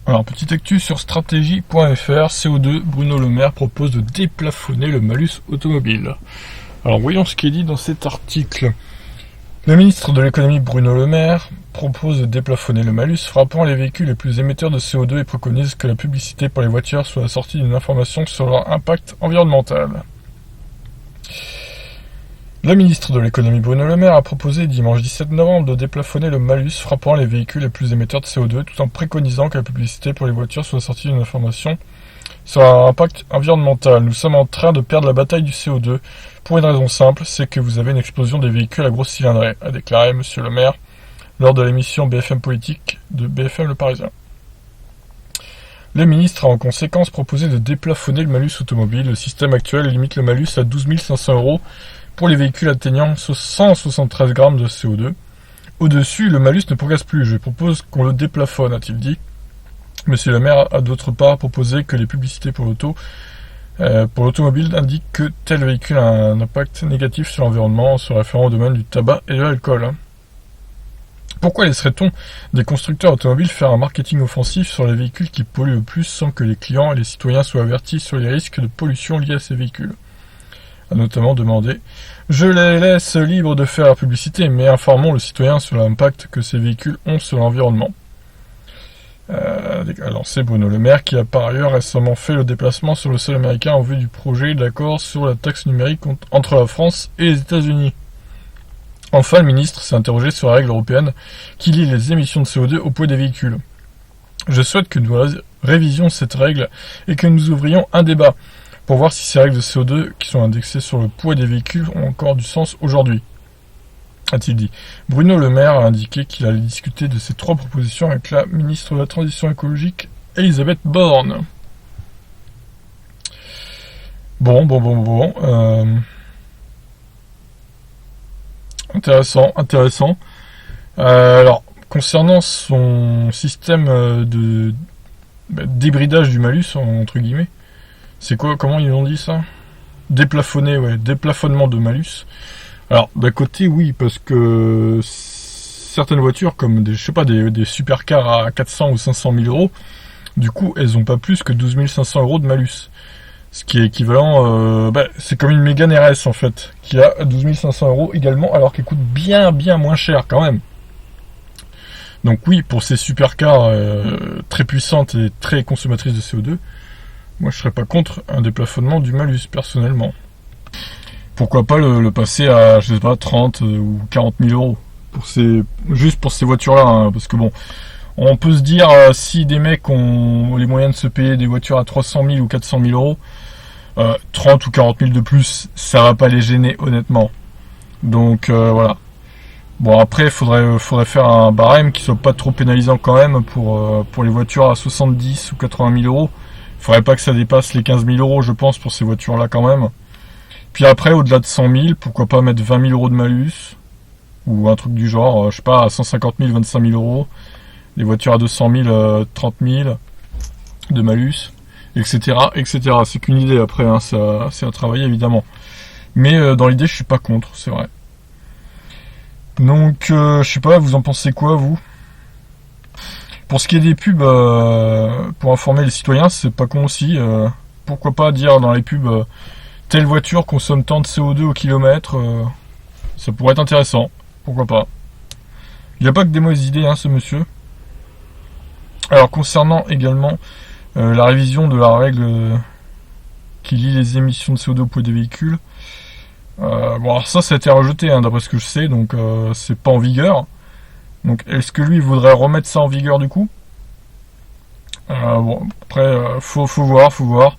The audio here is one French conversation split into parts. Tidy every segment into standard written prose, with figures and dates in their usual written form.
Alors, petite actu sur stratégie.fr, CO2, Bruno Le Maire propose de déplafonner le malus automobile. Alors, voyons ce qui est dit dans cet article. Le ministre de l'économie Bruno Le Maire propose de déplafonner le malus frappant les véhicules les plus émetteurs de CO2 et préconise que la publicité pour les voitures soit assortie d'une information sur leur impact environnemental. Le ministre de l'économie Bruno Le Maire a proposé dimanche 17 novembre de déplafonner le malus frappant les véhicules les plus émetteurs de CO2 tout en préconisant que la publicité pour les voitures soit assortie d'une information sur leur impact environnemental. Nous sommes en train de perdre la bataille du CO2 pour une raison simple, c'est que vous avez une explosion des véhicules à grosse cylindrée, a déclaré M. Le Maire lors de l'émission BFM Politique de BFM Le Parisien. Le ministre a en conséquence proposé de déplafonner le malus automobile. Le système actuel limite le malus à 12 500 € pour les véhicules atteignant 173 grammes de CO2. Au-dessus, le malus ne progresse plus. Je propose qu'on le déplafonne, a-t-il dit. Monsieur le maire a d'autre part proposé que les publicités pour l'automobile indiquent que tel véhicule a un impact négatif sur l'environnement en se référant au domaine du tabac et de l'alcool. Pourquoi laisserait-on des constructeurs automobiles faire un marketing offensif sur les véhicules qui polluent le plus sans que les clients et les citoyens soient avertis sur les risques de pollution liés à ces véhicules ? A notamment demandé « Je les laisse libres de faire la publicité, mais informons le citoyen sur l'impact que ces véhicules ont sur l'environnement. » A lancé Bruno Le Maire, qui a par ailleurs récemment fait le déplacement sur le sol américain en vue du projet d'accord sur la taxe numérique entre la France et les États-Unis. Enfin, le ministre s'est interrogé sur la règle européenne qui lie les émissions de CO2 au poids des véhicules. Je souhaite que nous révisions cette règle et que nous ouvrions un débat pour voir si ces règles de CO2 qui sont indexées sur le poids des véhicules ont encore du sens aujourd'hui, a-t-il dit. Bruno Le Maire a indiqué qu'il allait discuter de ces trois propositions avec la ministre de la Transition écologique, Elisabeth Borne. Bon. Intéressant. Alors, concernant son système de débridage du malus, entre guillemets, c'est quoi, comment ils ont dit ça ? Déplafonnement de malus. Alors, d'un côté, oui, parce que certaines voitures, comme des supercars à 400 ou 500 000 €, du coup, elles n'ont pas plus que 12 500 € de malus. Ce qui est équivalent, c'est comme une Mégane RS, en fait, qui a 12 500 € également, alors qu'elle coûte bien moins cher, quand même. Donc oui, pour ces supercars très puissantes et très consommatrices de CO2, moi, je serais pas contre un déplafonnement du malus, personnellement. Pourquoi pas le passer à, 30 ou 40 000 €, juste pour ces voitures-là, hein, parce que bon, on peut se dire, si des mecs ont les moyens de se payer des voitures à 300 000 ou 400 000 €, 30 ou 40 000 de plus, ça va pas les gêner, honnêtement. Donc, voilà. Bon, après, faudrait faire un barème qui soit pas trop pénalisant quand même pour les voitures à 70 ou 80 000 €. Faudrait pas que ça dépasse les 15 000 €, je pense, pour ces voitures-là quand même. Puis après, au-delà de 100 000, pourquoi pas mettre 20 000 € de malus, ou un truc du genre, je sais pas, à 150 000, 25 000 €. Les voitures à 200 000, 30 000 de malus, etc. C'est qu'une idée après, hein, c'est à travailler évidemment. Mais dans l'idée, je suis pas contre, c'est vrai. Donc, je sais pas, vous en pensez quoi, vous ? Pour ce qui est des pubs, pour informer les citoyens, c'est pas con aussi. Pourquoi pas dire dans les pubs, telle voiture consomme tant de CO2 au kilomètre, ça pourrait être intéressant. Pourquoi pas ? Il n'y a pas que des mauvaises idées, hein, ce monsieur. Alors, concernant également la révision de la règle qui lie les émissions de CO2 au poids des véhicules, alors ça a été rejeté, hein, d'après ce que je sais, donc c'est pas en vigueur. Donc, est-ce que lui voudrait remettre ça en vigueur du coup ? Après, faut voir.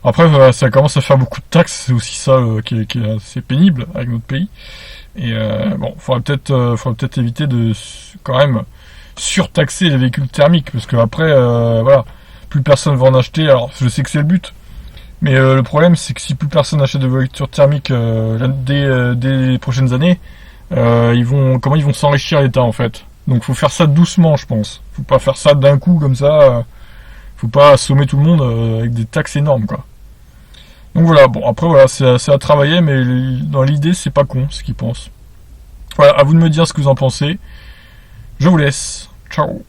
Après, ça commence à faire beaucoup de taxes, c'est aussi ça qui est assez pénible avec notre pays. Et faudrait peut-être éviter de quand même surtaxer les véhicules thermiques, parce que après, plus personne va en acheter. Alors, je sais que c'est le but, mais le problème, c'est que si plus personne achète de voitures thermiques dès les prochaines années, comment ils vont s'enrichir l'État en fait. Donc, faut faire ça doucement, je pense. Faut pas faire ça d'un coup comme ça. Faut pas assommer tout le monde avec des taxes énormes, quoi. Donc voilà, bon, après, voilà, c'est à travailler, mais dans l'idée, c'est pas con, ce qu'ils pensent. Voilà, à vous de me dire ce que vous en pensez. Je vous laisse. Ciao.